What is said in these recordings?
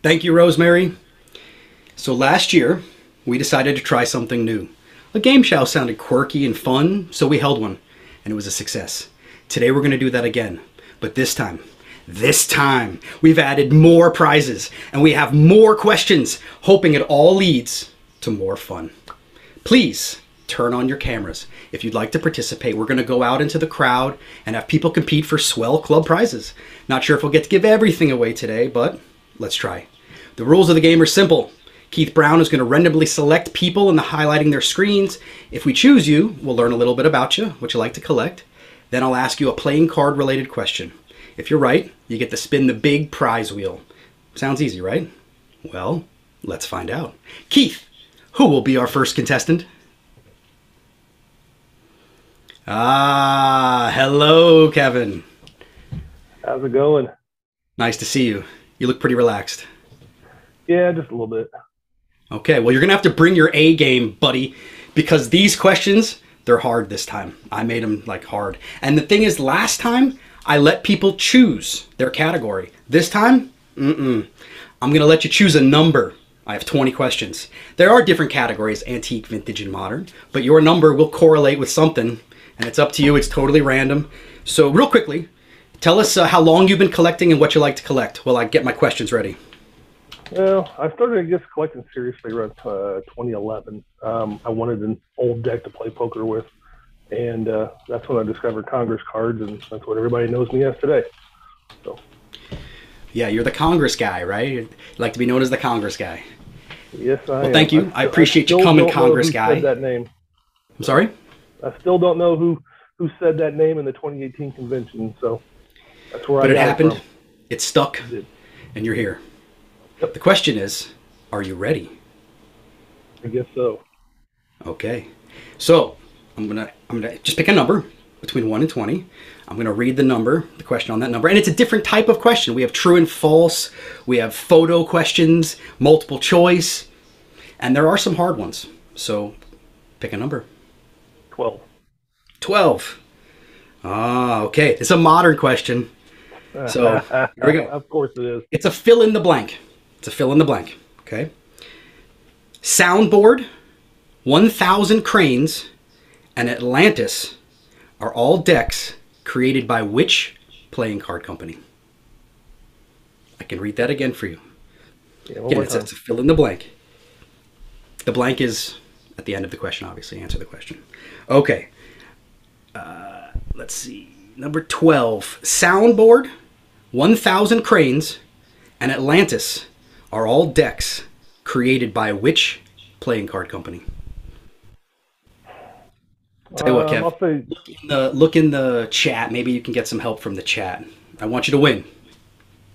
Thank you, Rosemary. So last year, we decided to try something new. A game show sounded quirky and fun, so we held one, and it was a success. Today we're going to do that again, but this time, we've added more prizes, and we have more questions, hoping it all leads to more fun. Please turn on your cameras. If you'd like to participate, we're going to go out into the crowd and have people compete for swell club prizes. Not sure if we'll get to give everything away today, but let's try. The rules of the game are simple. Keith Brown is going to randomly select people and highlighting their screens. If we choose you, we'll learn a little bit about you, what you like to collect. Then I'll ask you a playing card related question. If you're right, you get to spin the big prize wheel. Sounds easy, right? Well, let's find out. Keith, who will be our first contestant? Hello, Kevin. How's it going? Nice to see you. You look pretty relaxed. Yeah, just a little bit. Okay, well, you're going to have to bring your A game, buddy, because these questions, they're hard this time. I made them, hard. And the thing is, last time, I let people choose their category. This time, I'm going to let you choose a number. I have 20 questions. There are different categories, antique, vintage, and modern, but your number will correlate with something, and it's up to you. It's totally random. So real quickly, tell us how long you've been collecting and what you like to collect while I get my questions ready. Well, I started, collecting seriously around 2011. I wanted an old deck to play poker with, and that's when I discovered Congress cards, and that's what everybody knows me as today. So. Yeah, you're the Congress guy, right? You like to be known as the Congress guy. Yes, I am. Thank you. I appreciate you coming, Congress guy. Said that name. I'm sorry? I still don't know who said that name in the 2018 convention, so that's where I got it happened. From. It stuck, and you're here. Yep. The question is, are you ready? I guess so. Okay. So, I'm gonna just pick a number between 1 and 20. I'm gonna read the question on that number, and it's a different type of question. We have true and false, we have photo questions, multiple choice, and there are some hard ones. So, pick a number. 12. 12. Okay. It's a modern question. So, here we go. Of course it is. It's a fill in the blank. Okay. Soundboard, 1,000 Cranes, and Atlantis are all decks created by which playing card company? I can read that again for you. Yeah, again, it's a fill in the blank. The blank is at the end of the question, obviously. Answer the question. Okay. Let's see. Number 12. Soundboard, 1,000 Cranes, and Atlantis are all decks created by which playing card company? Tell you what, Kev, look in the chat. Maybe you can get some help from the chat. I want you to win.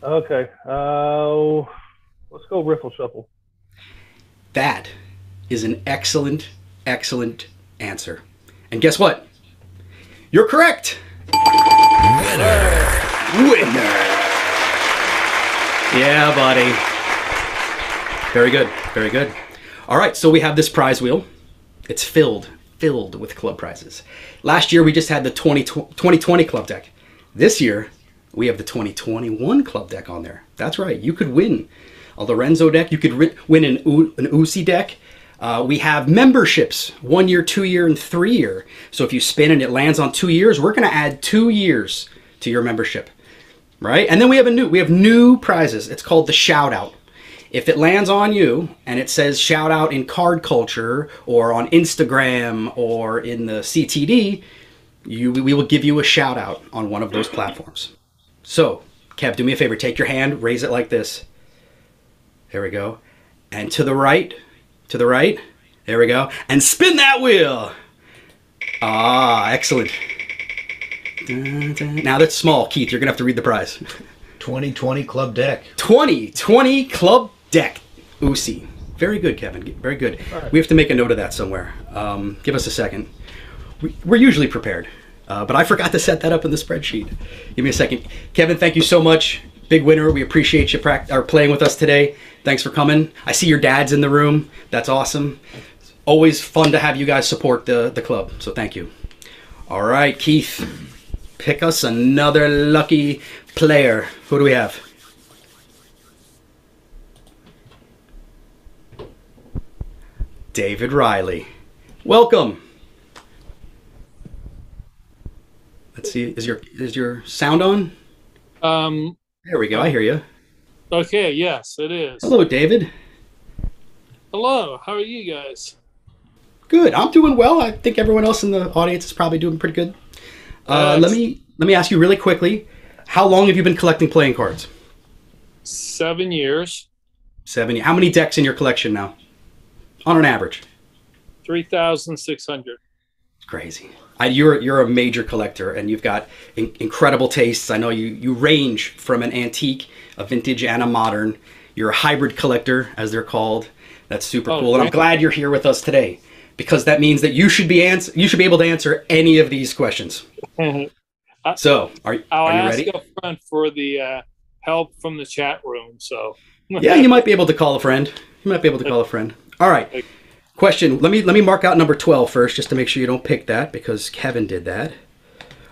Okay. Let's go Riffle Shuffle. That is an excellent, excellent answer. And guess what? You're correct. Winner. Yeah, buddy. Very good. Very good. All right, so we have this prize wheel. It's filled with club prizes. Last year, we just had the 2020 club deck. This year, we have the 2021 club deck on there. That's right. You could win a Lorenzo deck. You could win an Uzi deck. We have memberships, 1 year, 2 year, and 3 year. So if you spin and it lands on 2 years, we're going to add 2 years to your membership, right? And then we have new prizes. It's called the shout out. If it lands on you and it says shout out in card culture or on Instagram or in the CTD, we will give you a shout out on one of those platforms. So, Kev, do me a favor. Take your hand, raise it like this. There we go. And to the right. There we go. And spin that wheel. Excellent. Now that's small. Keith, you're going to have to read the prize. 2020 club deck. 2020 club deck. Uzi. Very good, Kevin. Very good. Right. We have to make a note of that somewhere. Give us a second. We're usually prepared, but I forgot to set that up in the spreadsheet. Give me a second. Kevin, thank you so much. Big winner. We appreciate you playing with us today. Thanks for coming. I see your dad's in the room. That's awesome. Always fun to have you guys support the club, so thank you. All right, Keith, pick us another lucky player. Who do we have? David Riley. Welcome. Let's see. Is your sound on? There we go. I hear you. Okay, yes, it is. Hello, David. Hello, how are you guys? Good. I'm doing well. I think everyone else in the audience is probably doing pretty good. Let me ask you really quickly. How long have you been collecting playing cards? 7 years. 7. How many decks in your collection now? On an average? 3,600. It's crazy. You're a major collector, and you've got incredible tastes. I know you range from an antique, a vintage, and a modern. You're a hybrid collector, as they're called. That's super cool, and I'm glad you're here with us today, because that means that you should be able to answer any of these questions. So, are you ready? I'll ask up front for the help from the chat room. So, yeah, you might be able to call a friend. All right. Question. Let me mark out number 12 first, just to make sure you don't pick that, because Kevin did that.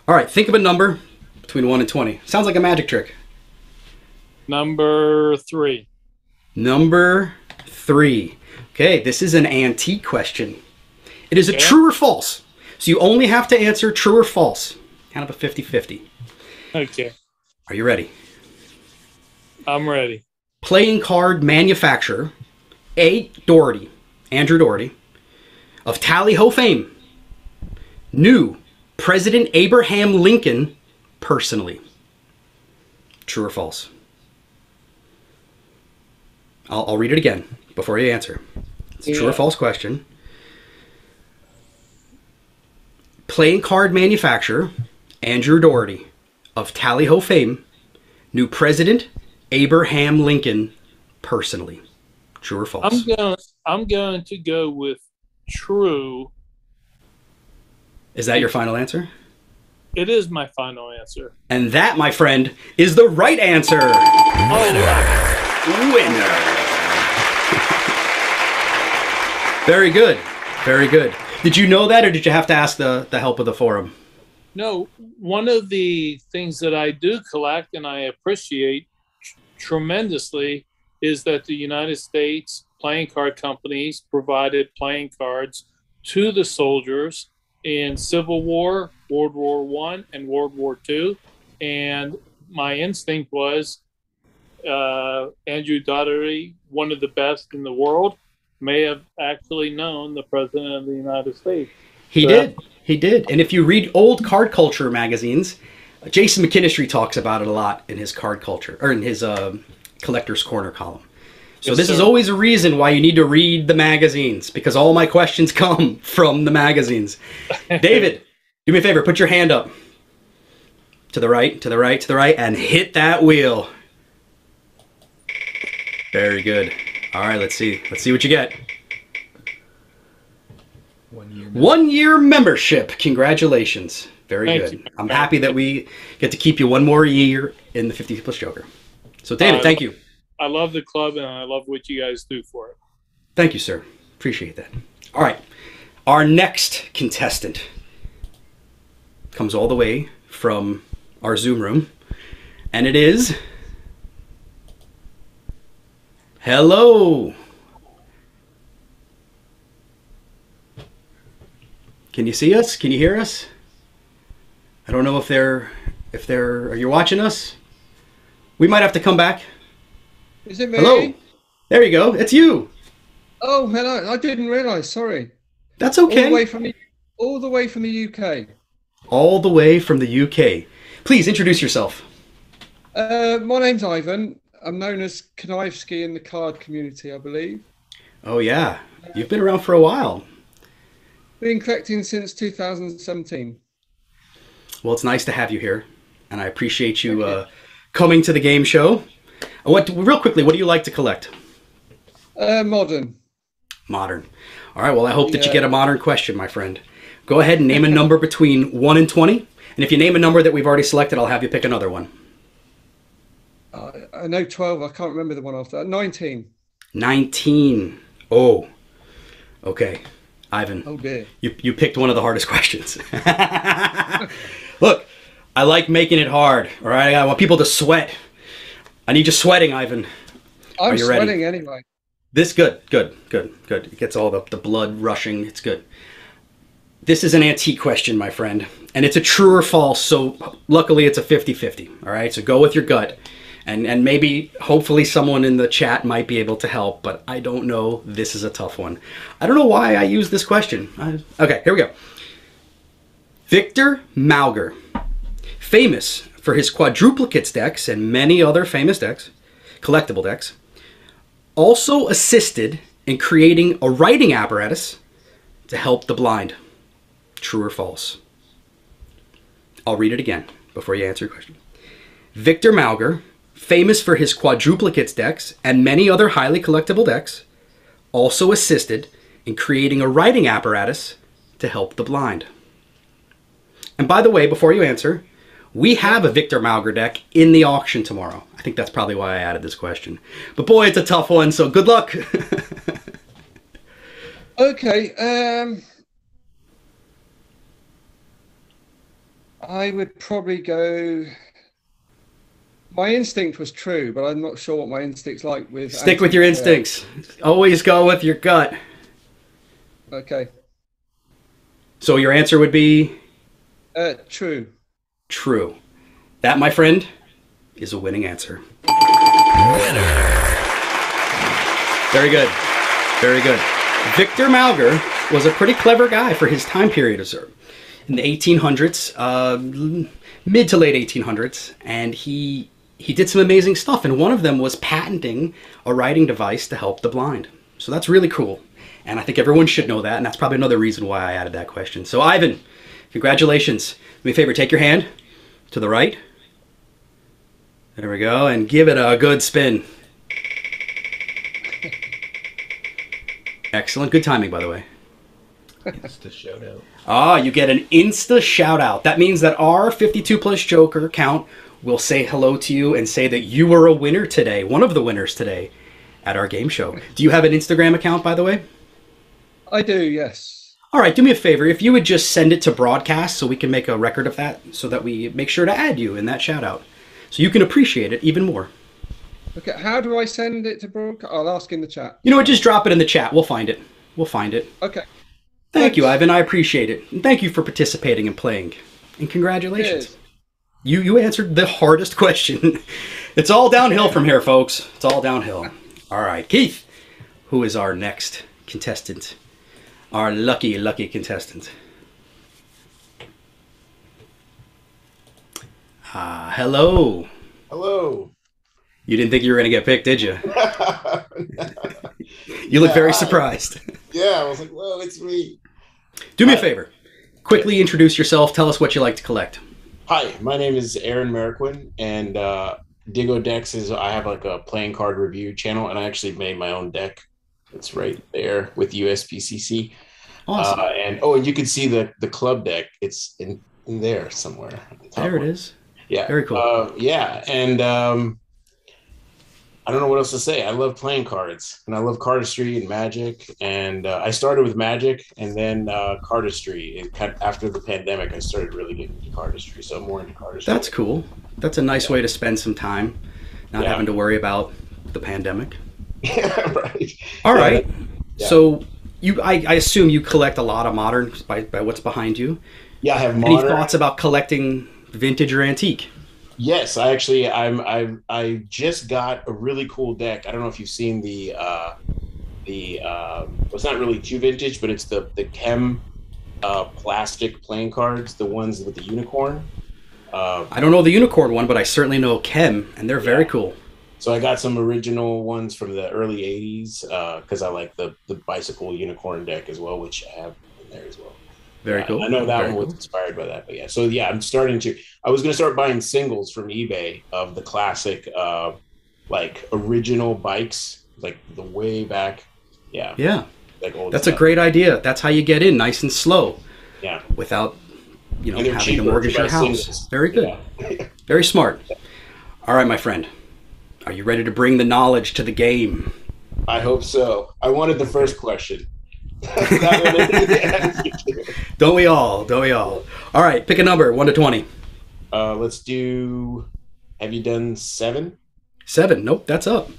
All right. Think of a number between 1 and 20. Sounds like a magic trick. Number 3. Number 3. Okay. This is an antique question. It is a true or false. So you only have to answer true or false. Kind of a 50-50. Okay. Are you ready? I'm ready. Playing card manufacturer Andrew Doherty, of Tally-Ho fame, knew President Abraham Lincoln personally. True or false? I'll read it again before you answer. It's a true or false question. Playing card manufacturer Andrew Doherty, of Tally-Ho fame, knew President Abraham Lincoln personally. True or false? I'm going to go with true. Is that your final answer? It is my final answer. And that, my friend, is the right answer. Winner. Very good. Very good. Did you know that, or did you have to ask the help of the forum? No, one of the things that I do collect and I appreciate tremendously is that the United States playing card companies provided playing cards to the soldiers in Civil War, World War I, and World War II. And my instinct was Andrew Doherty, one of the best in the world, may have actually known the President of the United States. He did. And if you read old card culture magazines, Jason McKinistry talks about it a lot in his card culture, or in his Collector's Corner column. So this is always a reason why you need to read the magazines, because all my questions come from the magazines. David, do me a favor, put your hand up. To the right, to the right, to the right, and hit that wheel. Very good. All right, let's see. Let's see what you get. 1 year membership. Congratulations. Very good. I'm happy that we get to keep you one more year in the 50 Plus Joker. So, David, thank you. I love the club, and I love what you guys do for it. Thank you, sir. Appreciate that. All right. Our next contestant comes all the way from our Zoom room, and it is... Hello. Can you see us? Can you hear us? I don't know if they're, are you watching us? We might have to come back. Is it me? Hello. There you go. It's you. Oh, hello. I didn't realise. Sorry. That's okay. All the way from the UK. All the way from the UK. Please introduce yourself. My name's Ivan. I'm known as Knivesky in the card community, I believe. Oh, yeah. You've been around for a while. Been collecting since 2017. Well, it's nice to have you here, and I appreciate you coming to the game show. Real quickly, what do you like to collect? Modern. Modern. All right, well, I hope that you get a modern question, my friend. Go ahead and name a number between 1 and 20, and if you name a number that we've already selected, I'll have you pick another one. I know 12. I can't remember the one after that. 19. 19. Oh, okay. Ivan. Oh, dear. You picked one of the hardest questions. Look, I like making it hard, all right? I want people to sweat. I need you sweating, Ivan. I'm sweating anyway. This good. It gets all the blood rushing. It's good. This is an antique question, my friend, and it's a true or false, so luckily it's a 50-50, all right? So go with your gut, and maybe, hopefully someone in the chat might be able to help, but I don't know. This is a tough one. I don't know why I use this question. Okay, here we go. Victor Mauger, famous for his quadruplicates decks and many other famous decks, collectible decks, also assisted in creating a writing apparatus to help the blind. True or false? I'll read it again before you answer your question. Victor Mauger, famous for his quadruplicates decks and many other highly collectible decks, also assisted in creating a writing apparatus to help the blind. And by the way, before you answer, we have a Victor Mauger deck in the auction tomorrow. I think that's probably why I added this question. But boy, it's a tough one, so good luck. Okay. I would probably go. My instinct was true, but I'm not sure what my instinct's like with. Stick with your instincts. Always go with your gut. Okay. So your answer would be? True. True. That, my friend, is a winning answer. Winner. Very good. Very good. Victor Mauger was a pretty clever guy for his time period, sir. In the 1800s, mid to late 1800s, and he did some amazing stuff, and one of them was patenting a writing device to help the blind. So that's really cool, and I think everyone should know that, and that's probably another reason why I added that question. So Ivan, congratulations. Do me a favor, take your hand to the right. There we go, and give it a good spin. Excellent. Good timing, by the way. Insta shout out. Ah, you get an Insta shout out. That means that our 52 plus Joker count will say hello to you and say that you were a winner today, one of the winners today at our game show. Do you have an Instagram account, by the way? I do, yes. All right, do me a favor. If you would just send it to broadcast so we can make a record of that so that we make sure to add you in that shout out so you can appreciate it even more. Okay, how do I send it to broadcast? I'll ask in the chat. You know what? Just drop it in the chat. We'll find it. We'll find it. Okay. Thank you, Ivan. I appreciate it. And thank you for participating and playing. And congratulations. Cheers. You answered the hardest question. It's all downhill from here, folks. It's all downhill. All right, Keith, who is our next contestant? Our lucky, lucky contestant. Hello. Hello. You didn't think you were going to get picked, did you? You look very surprised. Yeah, I was like, whoa, it's me. Do me a favor. Quickly introduce yourself. Tell us what you like to collect. Hi, my name is Aaron Mariquin, and Digo Decks is, I have like a playing card review channel, and I actually made my own deck. It's right there with USPCC. Awesome. And you can see the club deck. It's in there somewhere. There it is. Yeah. Very cool. Yeah, and I don't know what else to say. I love playing cards, and I love cardistry and Magic. And I started with Magic, and then cardistry. After the pandemic, I started really getting into cardistry, so I'm more into cardistry. That's cool. That's a nice way to spend some time, not having to worry about the pandemic. Yeah, right. All right. Yeah. So I assume you collect a lot of modern by what's behind you. Yeah, I have Any modern. thoughts about collecting vintage or antique? Yes, I actually I just got a really cool deck. I don't know if you've seen well, it's not really too vintage, but it's the Chem plastic playing cards, the ones with the unicorn. I don't know the unicorn one, but I certainly know Chem, and they're very cool. So I got some original ones from the early 80s because I like the bicycle unicorn deck as well, which I have in there as well. Very cool. I know that Very one was inspired by that, but yeah. So yeah, I was going to start buying singles from eBay of the classic, like original bikes, like the way back. Yeah. Yeah. Like old That's stuff. a great idea. That's how you get in nice and slow. Yeah. Without, And they're having to cheaper mortgage to your buy house. singles. Very good. Yeah. Very smart. All right, my friend. Are you ready to bring the knowledge to the game? I hope so. I wanted the first question. Don't we all? Don't we all? All right, pick a number, 1 to 20. Let's do. Have you done 7? 7. Nope, that's up.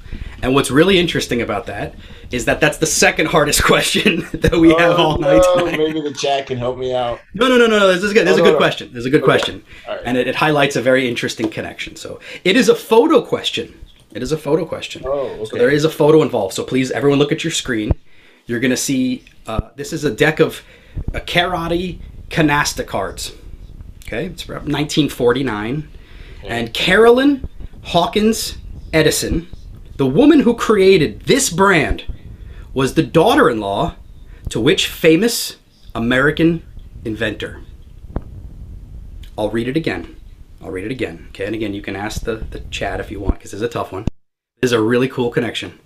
And what's really interesting about that is that that's the second hardest question that we have all night tonight. Maybe the chat can help me out. No. This is good. This is a good question. This is a good question. All right. And it highlights a very interesting connection. So it is a photo question. It is a photo question. Oh, okay. So there is a photo involved. So please, everyone look at your screen. You're going to see, this is a deck of karate canasta cards. Okay, it's from 1949. Okay. And Carolyn Hawkins Edison, the woman who created this brand, was the daughter-in-law to which famous American inventor? I'll read it again. Okay, and again, you can ask the chat if you want, because this is a tough one. This is a really cool connection.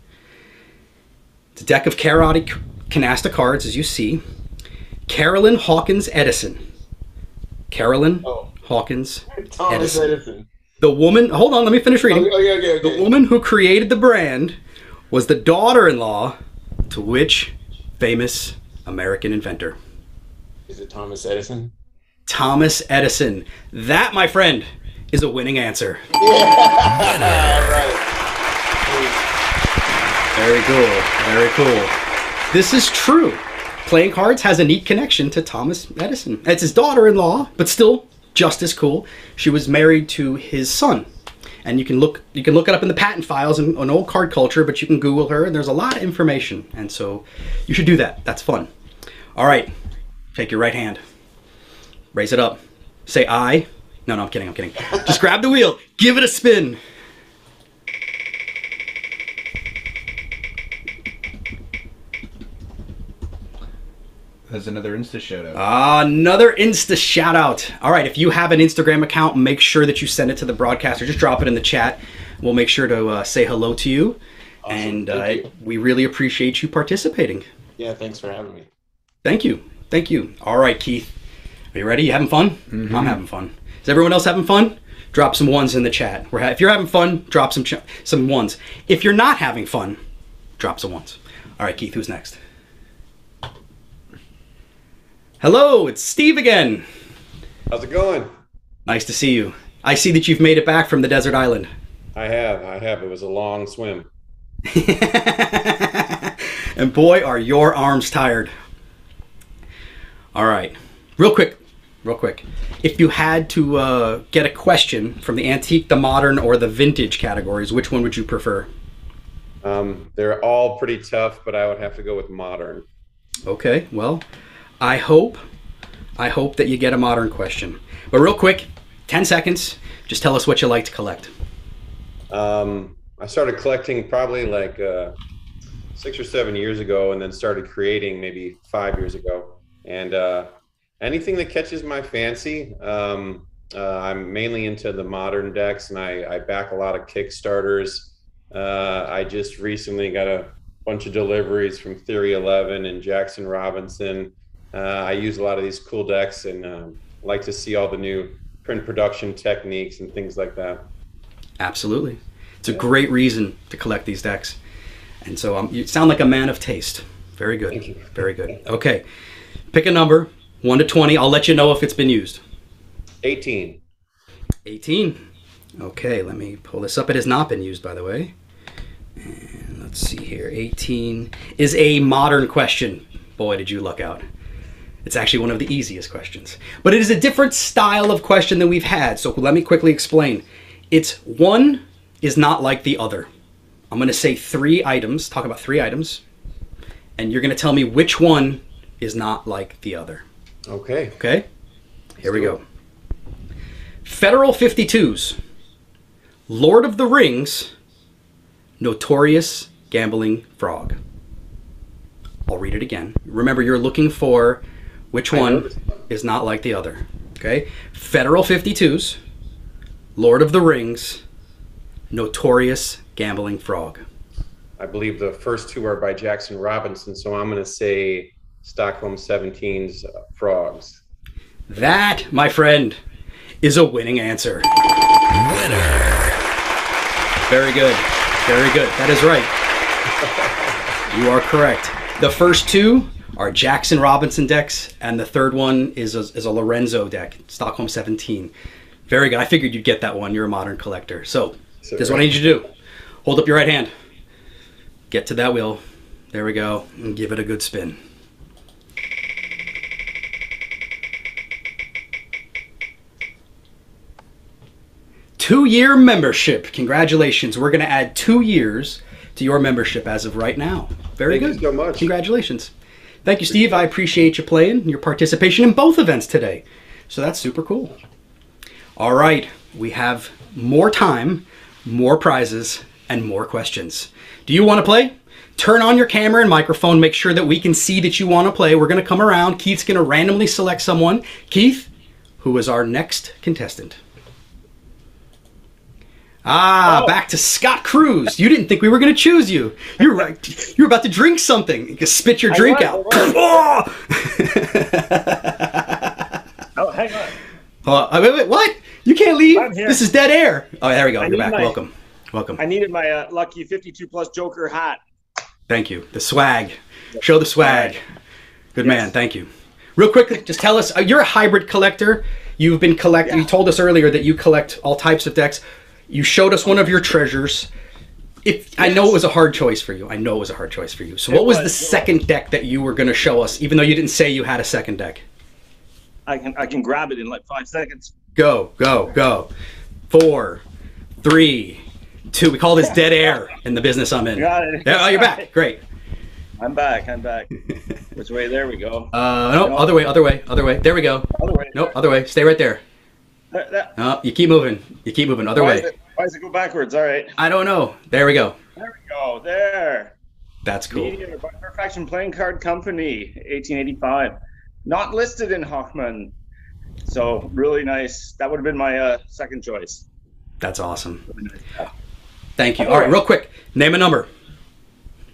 It's a deck of karate canasta cards, as you see. Carolyn Hawkins Edison. Hawkins Thomas Edison. The woman, hold on, let me finish reading. Okay. The woman who created the brand was the daughter-in-law to which famous American inventor? Is it Thomas Edison? Thomas Edison. That, my friend, is a winning answer. Yeah. Right. Very cool. This is true. Playing cards has a neat connection to Thomas Edison. It's his daughter-in-law, but still just as cool. She was married to his son. And you can look it up in the patent files in old card culture, but you can Google her, and there's a lot of information. And so you should do that. That's fun. All right. Take your right hand. Raise it up. Say I. No, I'm kidding. Just grab the wheel. Give it a spin. There's another Insta shout out. Another Insta shout out. All right, if you have an Instagram account, make sure that you send it to the broadcaster. Just drop it in the chat. We'll make sure to say hello to you. Awesome. And we really appreciate you participating. Yeah, thanks for having me. Thank you. All right, Keith. Are you ready? You having fun? Mm-hmm. I'm having fun. Is everyone else having fun? Drop some ones in the chat. If you're having fun, drop some ones. If you're not having fun, drop some ones. All right, Keith, who's next? Hello, it's Steve again. How's it going? Nice to see you. I see that you've made it back from the desert island. I have. It was a long swim. And boy, are your arms tired. All right. Real quick. If you had to get a question from the antique, the modern, or the vintage categories, which one would you prefer? They're all pretty tough, but I would have to go with modern. Okay, well, I hope that you get a modern question. But real quick, 10 seconds, just tell us what you like to collect. I started collecting probably like 6 or 7 years ago, and then started creating maybe 5 years ago. And anything that catches my fancy. I'm mainly into the modern decks, and I back a lot of Kickstarters. I just recently got a bunch of deliveries from Theory 11 and Jackson Robinson. I use a lot of these cool decks, and like to see all the new print production techniques and things like that. Absolutely. It's a great reason to collect these decks. And so you sound like a man of taste. Very good. Thank you. Very good. Okay. Pick a number, 1 to 20. I'll let you know if it's been used. 18. 18. Okay, let me pull this up. It has not been used, by the way. And let's see here. 18 is a modern question. Boy, did you luck out. It's actually one of the easiest questions. But it is a different style of question than we've had. So let me quickly explain. It's one is not like the other. I'm going to say 3 items, talk about 3 items, and you're going to tell me which one is not like the other. Okay. Okay? Here we go. Federal 52s, Lord of the Rings, Notorious Gambling Frog. I'll read it again. Remember, you're looking for which one is not like the other. Okay? Federal 52s, Lord of the Rings, Notorious Gambling Frog. I believe the first 2 are by Jackson Robinson, so I'm going to say Stockholm 17's Frogs. That, my friend, is a winning answer. Winner. Very good. Very good. That is right. You are correct. The first 2 are Jackson Robinson decks, and the third one is a Lorenzo deck, Stockholm 17. Very good. I figured you'd get that one. You're a modern collector. So, this is what I need you to do. Hold up your right hand. Get to that wheel. There we go. And give it a good spin. Two-year membership. Congratulations. We're going to add 2 years to your membership as of right now. Very good. Thank you so much. Congratulations. Thank you, Steve. I appreciate you playing, your participation in both events today. So that's super cool. All right. We have more time, more prizes, and more questions. Do you want to play? Turn on your camera and microphone. Make sure that we can see that you want to play. We're going to come around. Keith's going to randomly select someone. Keith, who is our next contestant? Back to Scott Cruz. You didn't think we were going to choose you. You're right. You were about to drink something. You can spit your drink out. Oh, hang on. Wait, what? You can't leave. I'm here. This is dead air. Oh, there we go. You're back. my- Welcome. Welcome. I needed my lucky 52 plus Joker hat. Thank you. The swag. Show the swag. Good man. Thank you. Real quick, just tell us. You're a hybrid collector. You've been collecting. Yeah. You told us earlier that you collect all types of decks. You showed us one of your treasures. I know it was a hard choice for you. I know it was a hard choice for you. So what was the second deck that you were going to show us, even though you didn't say you had a second deck? I can grab it in like 5 seconds. Go, go, go. 4, 3, 2. We call this dead air in the business I'm in. Got it. Oh, you're back. Great. I'm back. Which way? There we go. No, other way. There we go. Other way. Nope, other way. Stay right there. There. You keep moving. Other way. Why does it go backwards? All right. I don't know. There we go. There we go. There. That's cool. Media by Perfection Playing Card Company, 1885. Not listed in Hochman. So really nice. That would have been my second choice. That's awesome. Really nice. Yeah. Thank you. All right, real quick. Name a number.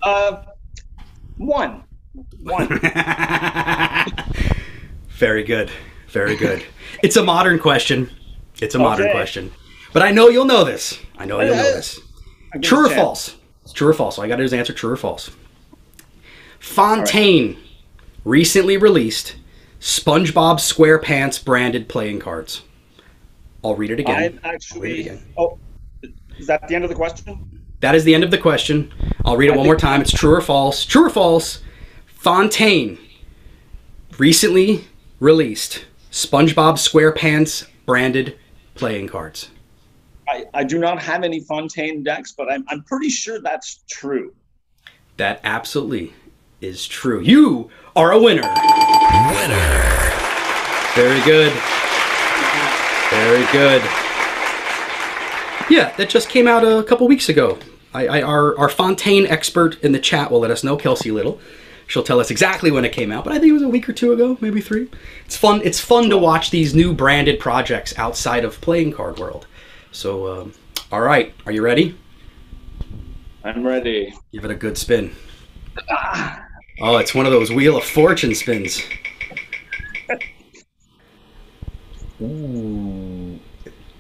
1. Very good. Very good. It's a modern question. Modern question. But I know you'll know this. True or false? It's true or false. All I got to do is answer true or false. Fontaine recently released SpongeBob SquarePants branded playing cards. I'll read it again. Oh, is that the end of the question? That is the end of the question. I'll read it one more time. It's true or false. True or false? Fontaine recently released SpongeBob SquarePants branded playing cards. I do not have any Fontaine decks, but I'm pretty sure that's true. That absolutely is true. You are a winner. Very good. Very good. Yeah, that just came out a couple weeks ago. Our Fontaine expert in the chat will let us know, Kelsey Little. She'll tell us exactly when it came out, but I think it was a week or two ago, maybe 3. It's fun. It's fun to watch these new branded projects outside of playing card world. So, all right, are you ready? I'm ready. Give it a good spin. Oh, it's one of those Wheel of Fortune spins. Ooh.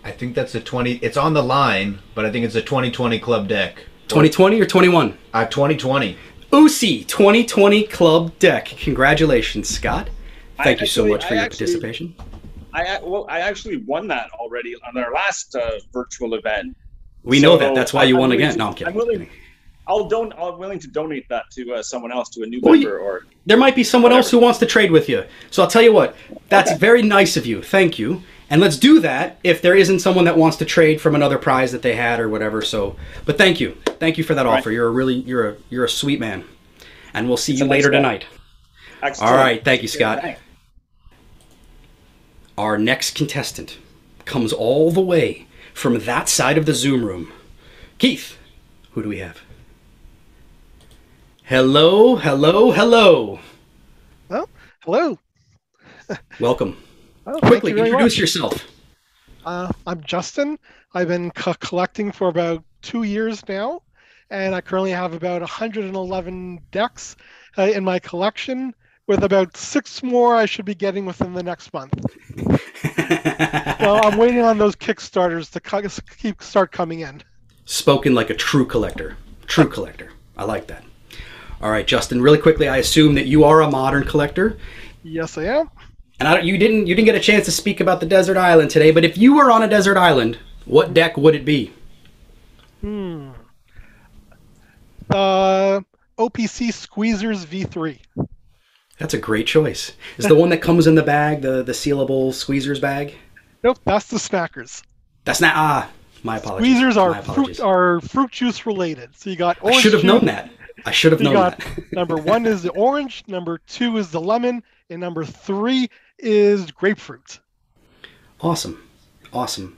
I think that's a 20. It's on the line, but I think it's a 2020 club deck. 2020 or 21? 2020. UC 2020 club deck. Congratulations, Scott. Thank you so much for your participation. I actually won that already on our last virtual event. We know that. That's why you won again. No, I'm kidding. I'm willing to donate that to someone else, to a new member, or there might be someone else who wants to trade with you. So I'll tell you what. That's very nice of you. Thank you. And let's do that if there isn't someone that wants to trade from another prize that they had or whatever. So, but thank you for that offer. You're a sweet man, and we'll see you later tonight. Excellent. All right, thank you, Scott. Our next contestant comes all the way from that side of the Zoom room. Keith, who do we have? Hello, hello, hello. Oh, hello. Welcome. Oh, Quickly, introduce yourself. I'm Justin. I've been collecting for about 2 years now, and I currently have about 111 decks in my collection, with about 6 more I should be getting within the next month. So I'm waiting on those Kickstarters to start coming in. Spoken like a true collector. True collector. I like that. All right, Justin, really quickly, I assume that you are a modern collector. Yes, I am. And you didn't get a chance to speak about the desert island today, but if you were on a desert island, what deck would it be? OPC Squeezers V3. That's a great choice. Is the one that comes in the bag, the sealable squeezers bag? Nope, that's the Smackers. That's not, my apologies. Squeezers My apologies. are fruit juice related. So you got I orange should have juice. known that. I should have You known got that. number 1 is the orange, number 2 is the lemon, and number 3 is grapefruit. Awesome. Awesome.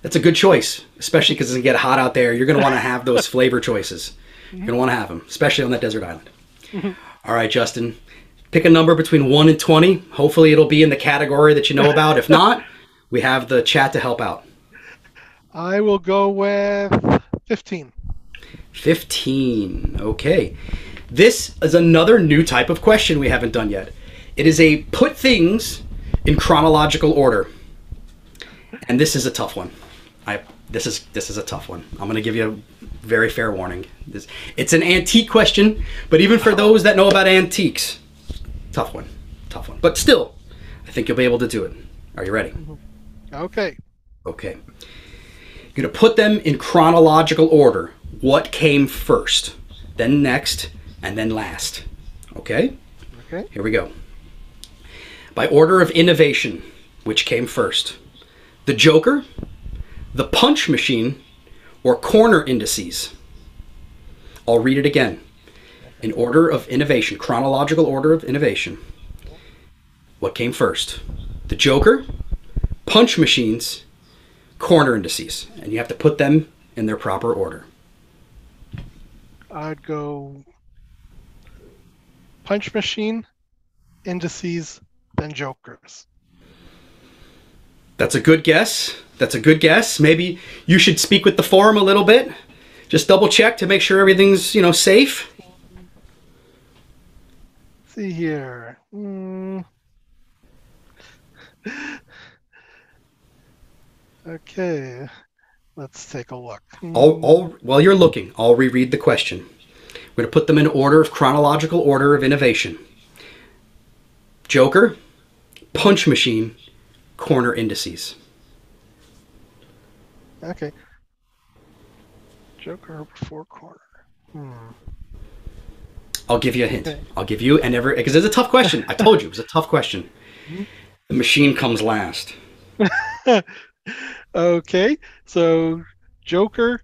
That's a good choice, especially because it's going to get hot out there. You're going to want to have those flavor choices. You're going to want to have them, especially on that desert island. All right, Justin. Pick a number between 1 and 20. Hopefully it'll be in the category that you know about. If not, we have the chat to help out. I will go with 15. 15. Okay. This is another new type of question we haven't done yet. It is a put things in chronological order. And this is a tough one. This is a tough one. I'm going to give you a very fair warning. It's an antique question, but even for those that know about antiques, tough one. But still, I think you'll be able to do it. Are you ready? Okay. Okay. You're going to put them in chronological order. What came first, then next, and then last. Okay? Okay. Here we go. By order of innovation, which came first? The Joker, the punch machine, or corner indices? I'll read it again. In order of innovation, chronological order of innovation. What came first? The Joker, punch machines, corner indices. And you have to put them in their proper order. I'd go punch machine, indices, then jokers. That's a good guess. Maybe you should speak with the forum a little bit. Just double check to make sure everything's, safe. Let's see here. Okay. Let's take a look. While you're looking, I'll reread the question. We're going to put them in order of chronological order of innovation. Joker, punch machine, corner indices. Okay. Joker before corner. I'll give you a hint. Okay. I'll give you because it's a tough question. I told you it was a tough question. The machine comes last. Okay, so Joker,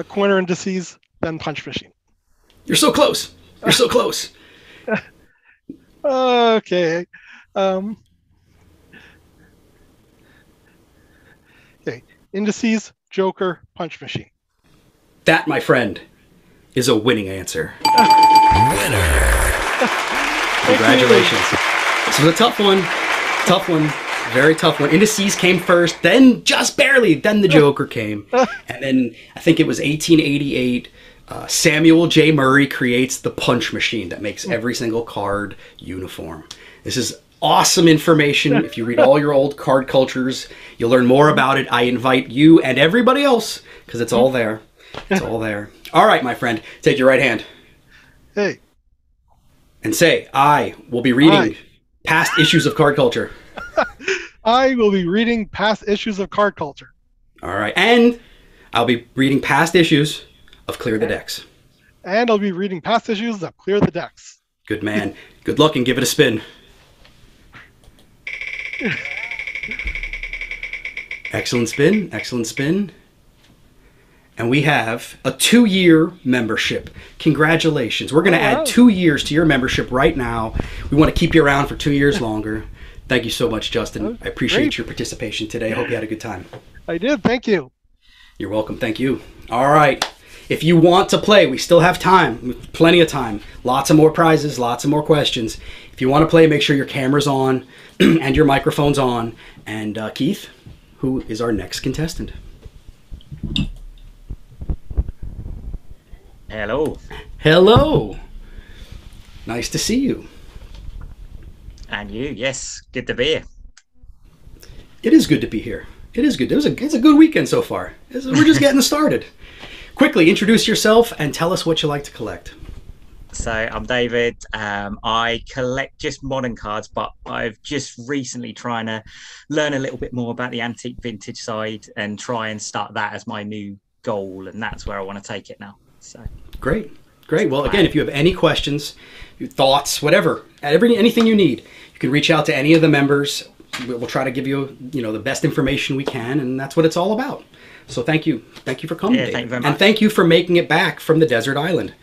corner indices, then punch machine. You're so close. Okay. Okay, indices, Joker, punch machine. That, my friend, is a winning answer. Congratulations. This was a tough one. Very tough one. Indices came first, then just barely, then the Joker came. And then I think it was 1888, Samuel J. Murray creates the punch machine that makes every single card uniform. This is awesome information. If you read all your old card cultures, you'll learn more about it. I invite you and everybody else, because it's all there. It's all there. All right, my friend, take your right hand. Hey. And say, I will be reading past issues of card culture. I will be reading past issues of card culture. All right. And I'll be reading past issues of Clear the Decks. And I'll be reading past issues of Clear the Decks. Good man. Good luck and give it a spin. Excellent spin. And we have a 2-year membership. Congratulations. We're going to add 2 years to your membership right now. We want to keep you around for 2 years longer. Thank you so much, Justin. I appreciate your participation today. I hope you had a good time. I did. Thank you. You're welcome. Thank you. All right. If you want to play, we still have time. Plenty of time. Lots of more prizes, lots of more questions. If you want to play, make sure your camera's on and your microphone's on. And Keith, who is our next contestant? Hello. Nice to see you. And you, yes. Good to be here. It is good to be here. It is good. It's a good weekend so far. We're just getting started. Quickly, introduce yourself and tell us what you like to collect. So I'm David. I collect just modern cards, but I've just recently trying to learn a little bit more about the antique vintage side and try and start that as my new goal, and that's where I want to take it now. So Great. Well, again, if you have any questions, thoughts, whatever, anything you need, you can reach out to any of the members. We'll try to give you, the best information we can, and that's what it's all about. So thank you for coming, David. Thank you very much. And thank you for making it back from the desert island.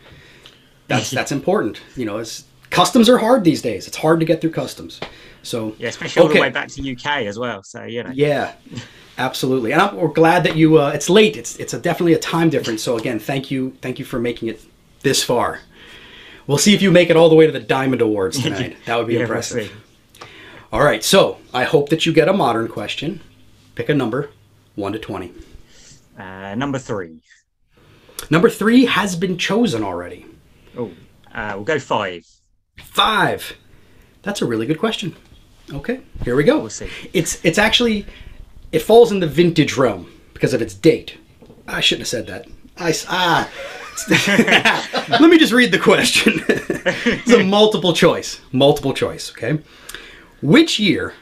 That's important. Customs are hard these days. It's hard to get through customs. So especially all the way back to UK as well. So Yeah, absolutely. And we're glad that you. It's late. It's definitely a time difference. So again, thank you for making it this far. We'll see if you make it all the way to the Diamond Awards tonight. That would be impressive. All right. So I hope that you get a modern question. Pick a number, 1 to 20. Number 3. Number 3 has been chosen already. Oh, we'll go 5. 5. That's a really good question. Okay, here we go. We'll see. It's actually, it falls in the vintage realm because of its date. I shouldn't have said that. Let me just read the question. It's a multiple choice, okay? Which year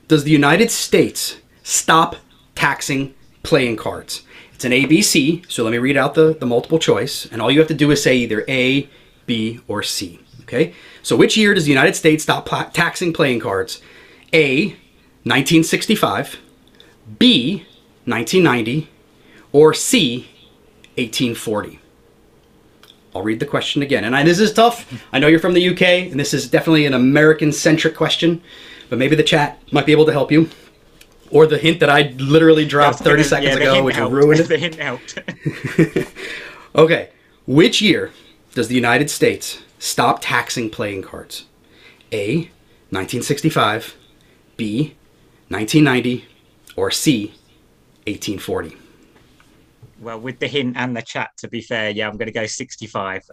does the United States stop taxing playing cards? It's an ABC, so let me read out the multiple choice, and all you have to do is say either A, B, or C, okay? So which year does the United States stop taxing playing cards? A, 1965, B, 1990, or C, 1840? I'll read the question again. And this is tough. I know you're from the UK, and this is definitely an American-centric question, but maybe the chat might be able to help you. Or the hint that I literally dropped 30 seconds ago, which ruined it. The hint helped. Okay. Which year does the United States stop taxing playing cards? A, 1965, B, 1990, or C, 1840? Well, with the hint and the chat, to be fair, I'm going to go 65.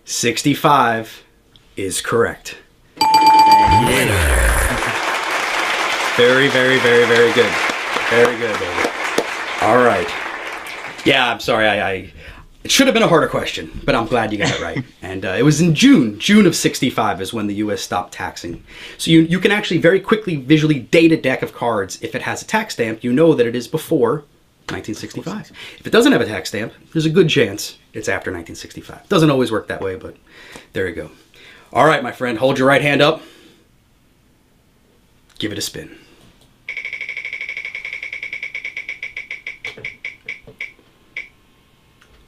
65 is correct. Very, very, very, very good. Very good, baby. All right. Yeah, I'm sorry. It should have been a harder question, but I'm glad you got it right. And it was in June of 65 is when the U.S. stopped taxing. So you can actually very quickly visually date a deck of cards. If it has a tax stamp, you know that it is before 1965. If it doesn't have a tax stamp, there's a good chance it's after 1965. Doesn't always work that way, but there you go. All right, my friend, hold your right hand up. Give it a spin.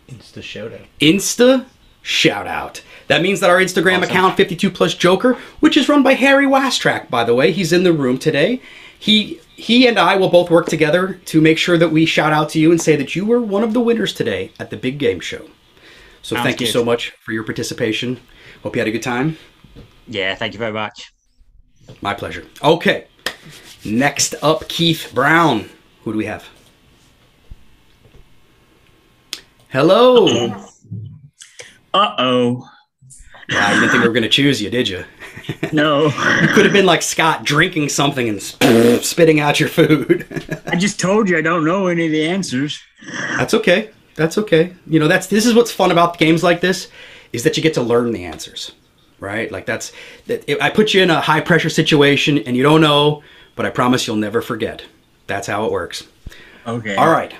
Insta shout out. Insta shout out. That means that our Instagram account, 52+ Joker, which is run by Harry Wastrack, by the way, he's in the room today. He and I will both work together to make sure that we shout out to you and say that you were one of the winners today at the Big Game Show. So thank you so much for your participation. Hope you had a good time. Yeah, thank you very much. My pleasure. Okay. Next up, Keith Brown. Who do we have? Hello. Uh-oh. Wow, you didn't think we were going to choose you, did you? No. You could have been like Scott drinking something and spitting out your food. I just told you I don't know any of the answers. That's okay. That's okay. This is what's fun about games like this, is that you get to learn the answers, right? Like I put you in a high pressure situation and you don't know, but I promise you'll never forget. That's how it works. Okay. All right.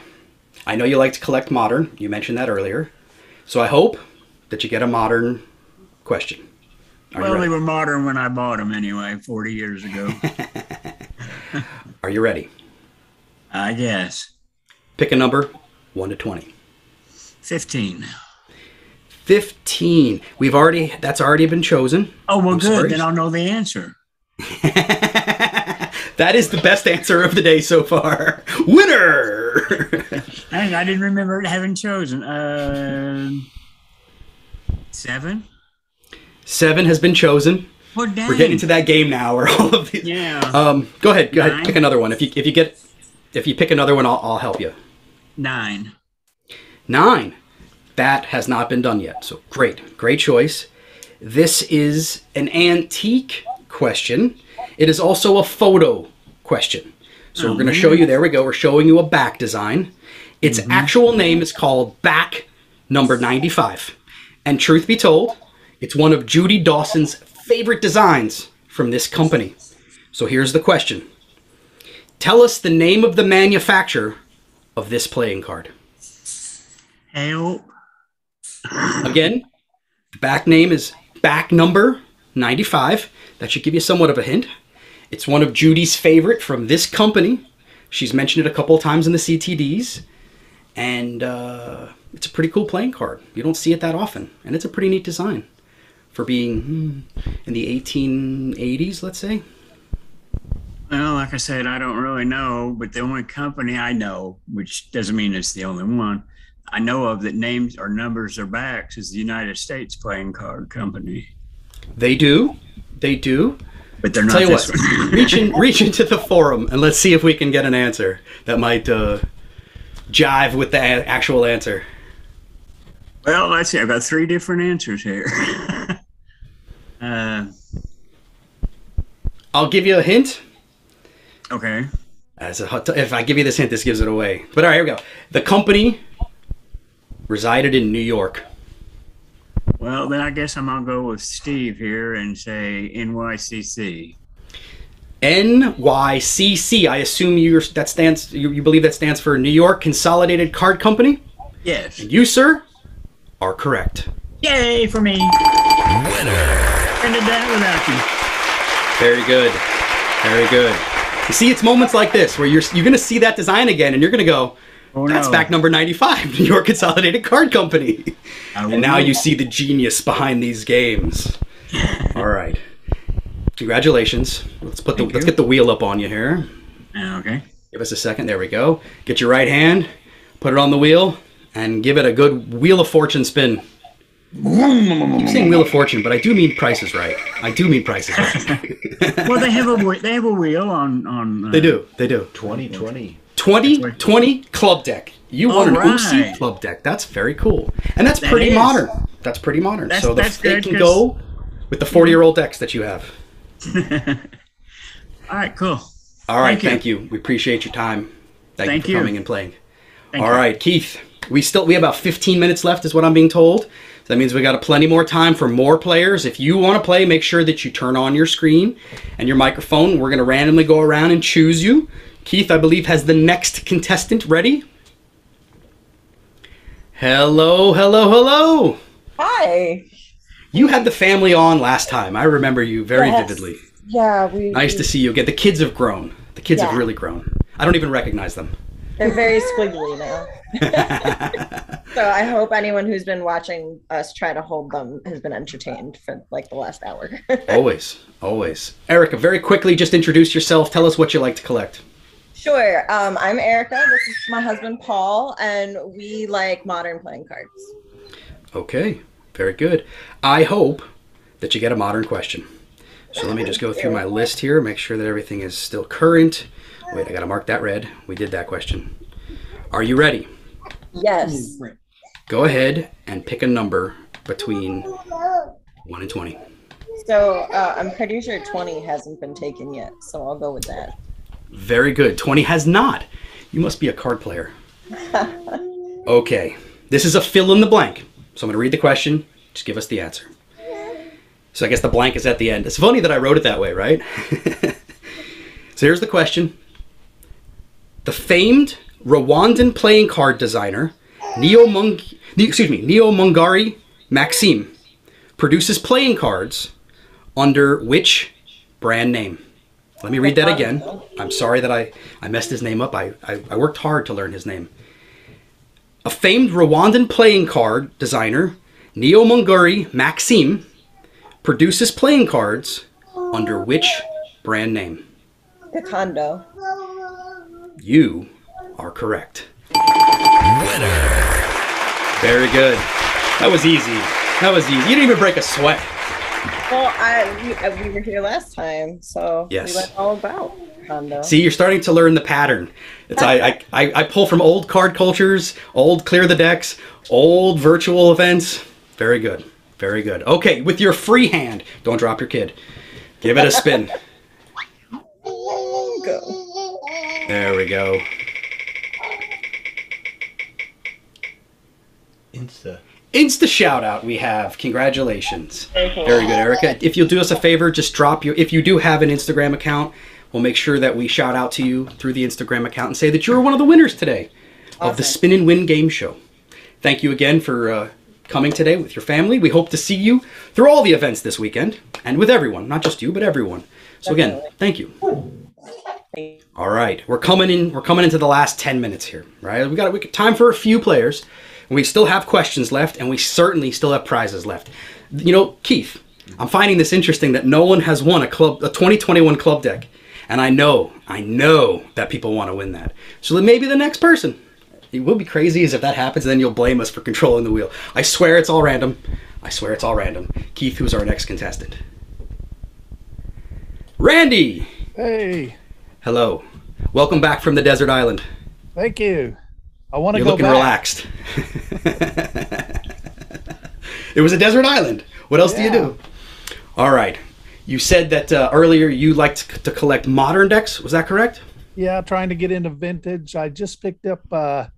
I know you like to collect modern. You mentioned that earlier. So I hope that you get a modern question. Well, they were modern when I bought them anyway, 40 years ago. Are you ready? I guess. Pick a number, 1 to 20. 15. 15. That's already been chosen. Oh, well, good. Then I'll know the answer. That is the best answer of the day so far. Winner! I didn't remember it having chosen. 7? 7 has been chosen. Well, dang. We're getting into that game now where all of these. Yeah. Go ahead. Pick another one. If you pick another one, I'll help you. 9. 9. That has not been done yet. So great choice. This is an antique question. It is also a photo question. So we're going to show you. There we go. We're showing you a back design. Its actual name is called Back Number 95. And truth be told, it's one of Judy Dawson's favorite designs from this company. So here's the question. Tell us the name of the manufacturer of this playing card. Help. Again, back name is back number 95. That should give you somewhat of a hint. It's one of Judy's favorite from this company. She's mentioned it a couple of times in the CTDs. And it's a pretty cool playing card. You don't see it that often. And it's a pretty neat design for being in the 1880s, let's say. Well, like I said, I don't really know, but the only company I know, which doesn't mean it's the only one, I know of that names or numbers or backs is the United States Playing Card Company. They do. They do. But they're not Tell you this what, one. reach into the forum and let's see if we can get an answer that might jive with the actual answer. Well, let's see. I've got 3 different answers here. I'll give you a hint. Okay. If I give you this hint, this gives it away. But all right, here we go. The company resided in New York. Well, then I guess I'm going to go with Steve here and say NYCC. NYCC. I assume you believe that stands for New York Consolidated Card Company? Yes. And you, sir, are correct. Yay for me. Winner. And did that without you. Very good. Very good. You see, it's moments like this where you're going to see that design again and you're going to go, that's back number 95, New York Consolidated Card Company. And now you see the genius behind these games. All right. Congratulations. Let's get the wheel up on you here. Okay. Give us a second. There we go. Get your right hand, put it on the wheel, and give it a good Wheel of Fortune spin. I keep saying Wheel of Fortune, but I do mean Price is Right. I do mean Price is Right. Well, they have a wheel on They do. 2020. 2020 club deck. You won an OC club deck. That's very cool. And that's pretty modern. That's pretty modern. So it can go with the 40-year-old decks that you have. All right, cool. All right, thank you. We appreciate your time. Thank you for coming and playing. All right, Keith. We have about 15 minutes left is what I'm being told. So that means we got plenty more time for more players. If you want to play, make sure that you turn on your screen and your microphone. We're going to randomly go around and choose you. Keith, I believe, has the next contestant ready. Hello, hello, hello. Hi. You had the family on last time. I remember you very vividly. Yeah. Nice to see you again. The kids have grown. The kids have really grown. I don't even recognize them. They're very squiggly now. So I hope anyone who's been watching us try to hold them has been entertained for like the last hour. Always, always. Erica, very quickly, just introduce yourself. Tell us what you like to collect. Sure. I'm Erica. This is my husband, Paul, and we like modern playing cards. Okay, very good. I hope that you get a modern question. So let me just go through my list here, make sure that everything is still current. Wait, I got to mark that red. We did that question. Are you ready? Yes. Go ahead and pick a number between 1 and 20. So I'm pretty sure 20 hasn't been taken yet, so I'll go with that. Very good. 20 has not. You must be a card player. Okay. This is a fill in the blank. So I'm going to read the question. Just give us the answer. So I guess the blank is at the end. It's funny that I wrote it that way, right? So here's the question. The famed Rwandan playing card designer Neo-Mungari Maxime produces playing cards under which brand name? Let me read that again. I'm sorry that I messed his name up. I worked hard to learn his name. A famed Rwandan playing card designer, Neo-Mungari Maxime, produces playing cards under which brand name? Kondo. You are correct. Winner. Very good. That was easy. That was easy. You didn't even break a sweat. Well, we were here last time, so yes. We went all about Kondo. See, you're starting to learn the pattern. It's I pull from old card cultures, old clear the decks, old virtual events. Very good. Very good. Okay, with your free hand, don't drop your kid. Give it a spin. Go. There we go. Insta shout out we have. Congratulations. Very good, Erica. If you'll do us a favor, just drop your, if you do have an Instagram account, we'll make sure that we shout out to you through the Instagram account and say that you're one of the winners today of the Spin and Win game show. thank you again for coming today with your family. We hope to see you through all the events this weekend and with everyone, not just you, but everyone. So again, thank you. All right, we're coming into the last 10 minutes here, right? We got time for a few players. And we still have questions left, and we certainly still have prizes left. You know, Keith, I'm finding this interesting that no one has won a 2021 club deck. And I know that people want to win that. So then maybe the next person. It will be crazy as if that happens, and then you'll blame us for controlling the wheel. I swear it's all random. I swear it's all random. Keith, who's our next contestant? Randy! Hey. Hello. Welcome back from the desert island. Thank you. I want to go You're looking back. relaxed. It was a desert island. What else do you do? All right. You said that earlier you liked to collect modern decks. Was that correct? Yeah, trying to get into vintage. I just picked up, I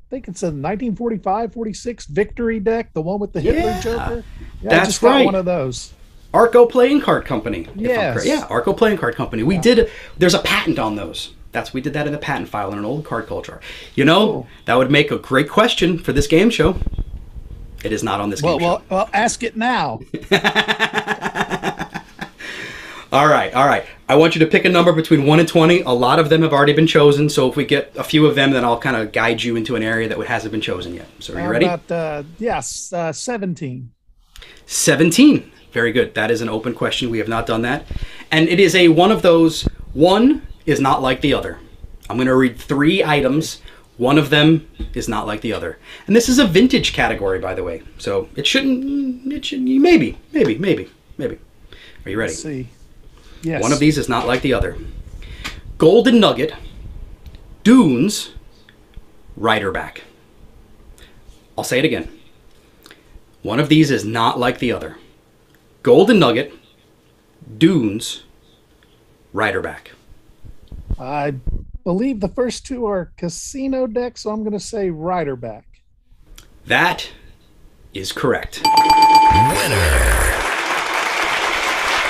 think it's a 1945, 46 Victory deck, the one with the Hitler Joker. Yeah, that's I just got right. one of those. Arco Playing Card Company. Yes. Yeah, Arco Playing Card Company. There's a patent on those. We did that in the patent file in an old card culture. You know, that would make a great question for this game show. It is not on this game show. Well, ask it now. All right. I want you to pick a number between 1 and 20. A lot of them have already been chosen, so if we get a few of them, then I'll kind of guide you into an area that hasn't been chosen yet. So are you ready? Yes, 17. 17. Very good. That is an open question. We have not done that. And it is one of those, one is not like the other. I'm going to read 3 items. One of them is not like the other. And this is a vintage category, by the way. So it shouldn't, maybe. Are you ready? Let's see. Yes. One of these is not like the other. Golden Nugget, Dunes, Riderback. I'll say it again. One of these is not like the other. Golden Nugget, Dunes, Riderback. I believe the first 2 are casino decks, so I'm going to say Riderback. That is correct. Winner.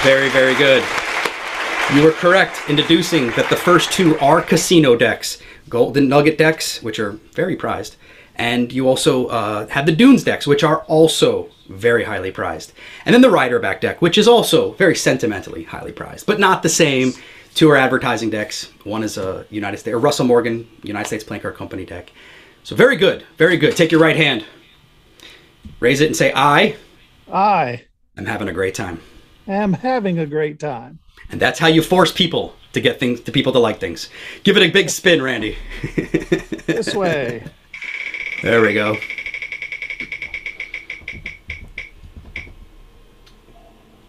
Very, very good. You were correct in deducing that the first 2 are casino decks. Golden Nugget decks, which are very prized. And you also have the Dunes decks, which are also very highly prized. And then the Riderback deck, which is also very sentimentally highly prized, but not the same. 2 are advertising decks. One is a Russell Morgan United States Playing Card Company deck. So very good, very good. Take your right hand, raise it, and say I. I am having a great time. Am having a great time. And that's how you force people to get things, to people to like things. Give it a big spin, Randy. This way. There we go.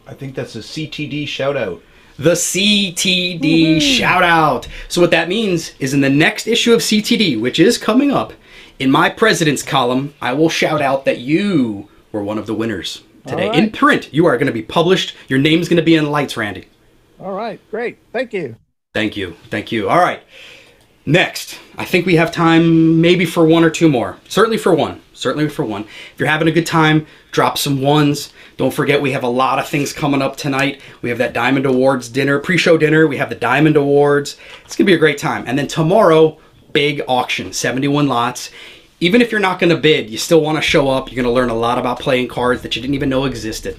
I think that's a CTD shout out. The CTD shout out. So what that means is in the next issue of CTD, which is coming up, in my president's column, I will shout out that you were one of the winners today. Right. In print, you are going to be published. Your name's going to be in lights, Randy. All right, great. Thank you. Thank you. Thank you. All right. Next, I think we have time maybe for 1 or 2 more. Certainly for one. Certainly for one. If you're having a good time, drop some 1s. Don't forget we have a lot of things coming up tonight. We have that Diamond Awards dinner, pre-show dinner. We have the Diamond Awards. It's going to be a great time. And then tomorrow, big auction, 71 lots. Even if you're not going to bid, you still want to show up. You're going to learn a lot about playing cards that you didn't even know existed.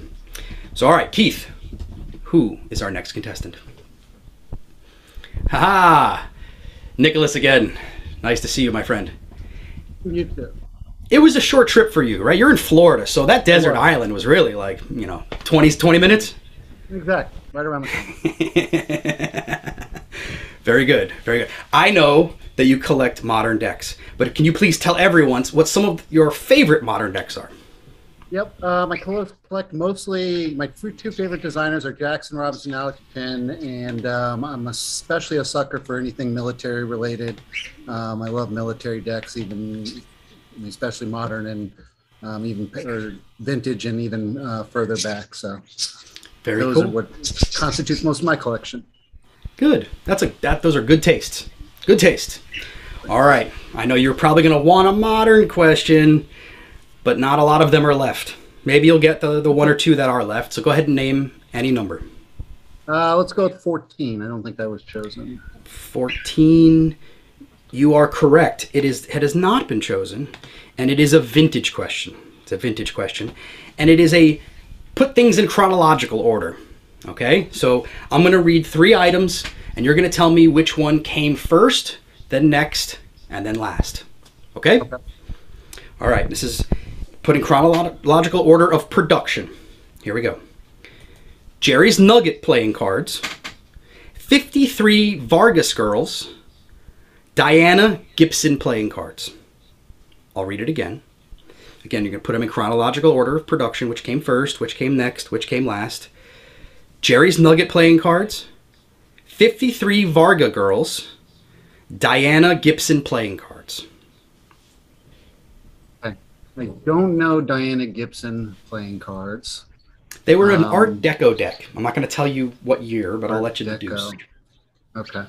So, all right, Keith, who is our next contestant? Ha-ha! Nicholas again. Nice to see you, my friend. You too. It was a short trip for you, right? You're in Florida, so that desert island was really like, 20 minutes? Exactly. Right around the corner. Very good. Very good. I know that you collect modern decks, but can you please tell everyone what some of your favorite modern decks are? Yep. I collect mostly, my 2 favorite designers are Jackson Robinson, Alex Penn, and I'm especially a sucker for anything military related. I love military decks, especially modern and even vintage and even further back. So those are what constitutes most of my collection. Good. Those are good tastes. Good taste. All right. I know you're probably going to want a modern question, but not a lot of them are left. Maybe you'll get the 1 or 2 that are left. So go ahead and name any number. Let's go with 14. I don't think that was chosen. 14. You are correct. It has not been chosen. and it is a vintage question. It's a vintage question, and it is a put things in chronological order. Okay, so I'm going to read 3 items, and you're going to tell me which one came first, then next, and then last. Okay? All right, this is put in chronological order of production. Here we go. Jerry's Nugget playing cards, 53 Vargas girls, Diana Gibson playing cards. I'll read it again. Again, you're going to put them in chronological order of production, which came first, which came next, which came last. Jerry's Nugget playing cards, 53 Varga girls, Diana Gibson playing cards. I don't know Diana Gibson playing cards. They were an Art Deco deck. I'm not going to tell you what year, but I'll let you deduce. Okay.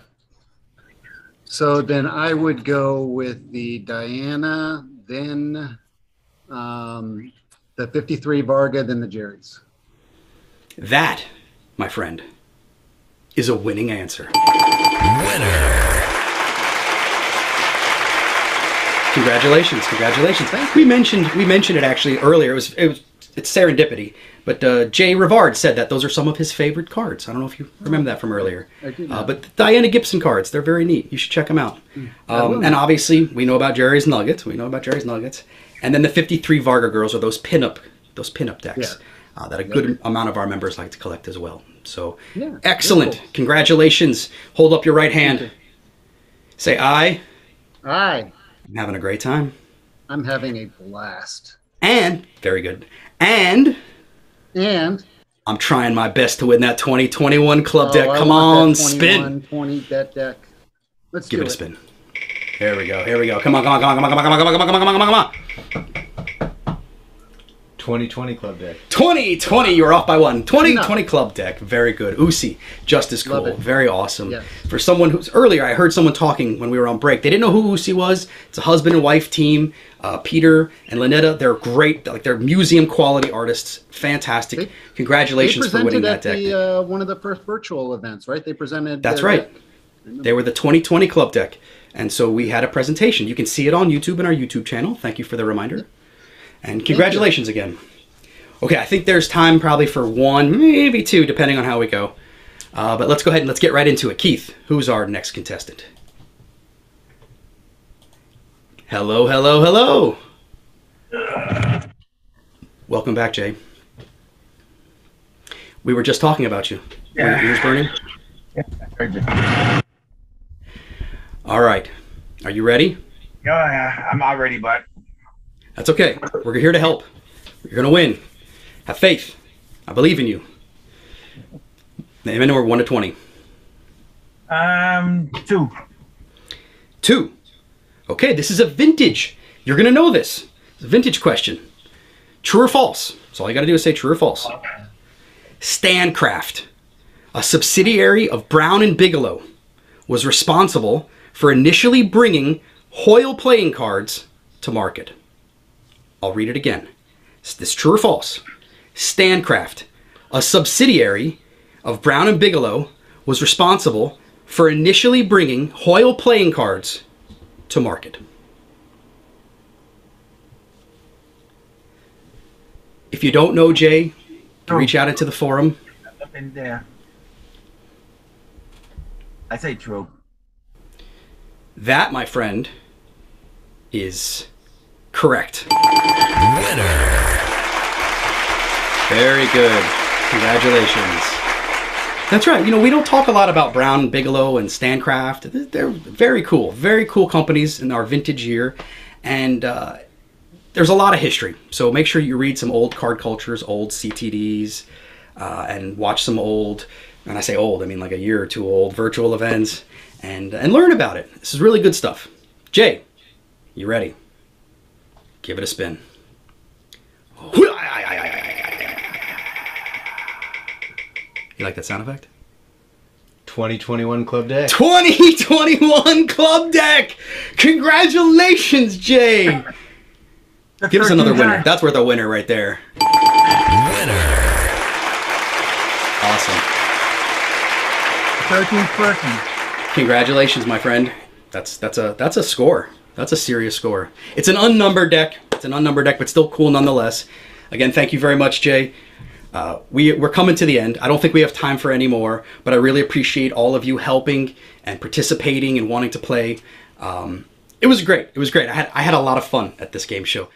So then I would go with the Diana, then the 53 Varga, then the Jerry's. That, my friend, is a winning answer. Winner. Congratulations, congratulations. We mentioned it actually earlier. It's serendipity. But Jay Rivard said that those are some of his favorite cards. I don't know if you remember that from earlier. I did but the Diana Gibson cards, they're very neat. You should check them out. And obviously, we know about Jerry's Nuggets. And then the 53 Varga girls are those pinup decks that a good amount of our members like to collect as well. So, excellent. Cool. Congratulations. Hold up your right hand. Say aye. Aye. I'm having a great time. I'm having a blast. And, very good. And I'm trying my best to win that 2021 club deck. Come on, spin. 20 that deck. Let's give it a spin. Here we go. Here we go. Come on, come on, come on, come on, come on, come on, come on, come on, come on, come on. 2020 club deck. 2020, you're off by 1. 2020 club deck. Very good. Usi, just as cool. Very awesome. Yes. For someone who's earlier, I heard someone talking when we were on break. They didn't know who Usi was. It's a husband and wife team. Peter and Lynetta, they're great. Like they're museum quality artists. Fantastic. Congratulations for winning that deck. They presented at one of the first virtual events, right? They presented. That's right. They were the 2020 club deck. And so we had a presentation. You can see it on YouTube in our YouTube channel. Thank you for the reminder. And congratulations again. Okay, I think there's time probably for 1, maybe 2, depending on how we go. But let's go ahead and let's get right into it. Keith, who's our next contestant? Hello, hello, hello. Welcome back, Jay. We were just talking about you. Were your ears burning? Yeah, I heard you. All right. Are you ready? Yeah, I'm not ready, but that's okay. We're here to help. You're going to win. Have faith. I believe in you. Name a number 1 to 20. 2. 2. Okay, this is a vintage. You're going to know this. It's a vintage question. True or false? So all you got to do is say true or false. Stancraft, a subsidiary of Brown and Bigelow, was responsible for initially bringing Hoyle playing cards to market. I'll read it again. Is this true or false? Stancraft, a subsidiary of Brown and Bigelow, was responsible for initially bringing Hoyle playing cards to market. If you don't know, Jay, you can reach out into the forum. Up in there. I say true. That, my friend, is correct. Winner. Very good. Congratulations. That's right. You know, we don't talk a lot about Brown, Bigelow, and Stancraft. They're very cool companies in our vintage year. And there's a lot of history. So make sure you read some old card cultures, old CTDs, and watch some old, and I say old, I mean like a year or 2 old virtual events, and learn about it. This is really good stuff. Jay, you ready? Give it a spin. You like that sound effect? 2021 club deck. 2021 club deck! Congratulations, Jay! Give us another winner. That's worth a winner right there. Winner. Awesome. 13th person. Congratulations, my friend. That's a score. That's a serious score. It's an unnumbered deck. It's an unnumbered deck, but still cool nonetheless. Again, thank you very much, Jay. We're coming to the end. I don't think we have time for any more, but I really appreciate all of you helping and participating and wanting to play. It was great. It was great. I had a lot of fun at this game show.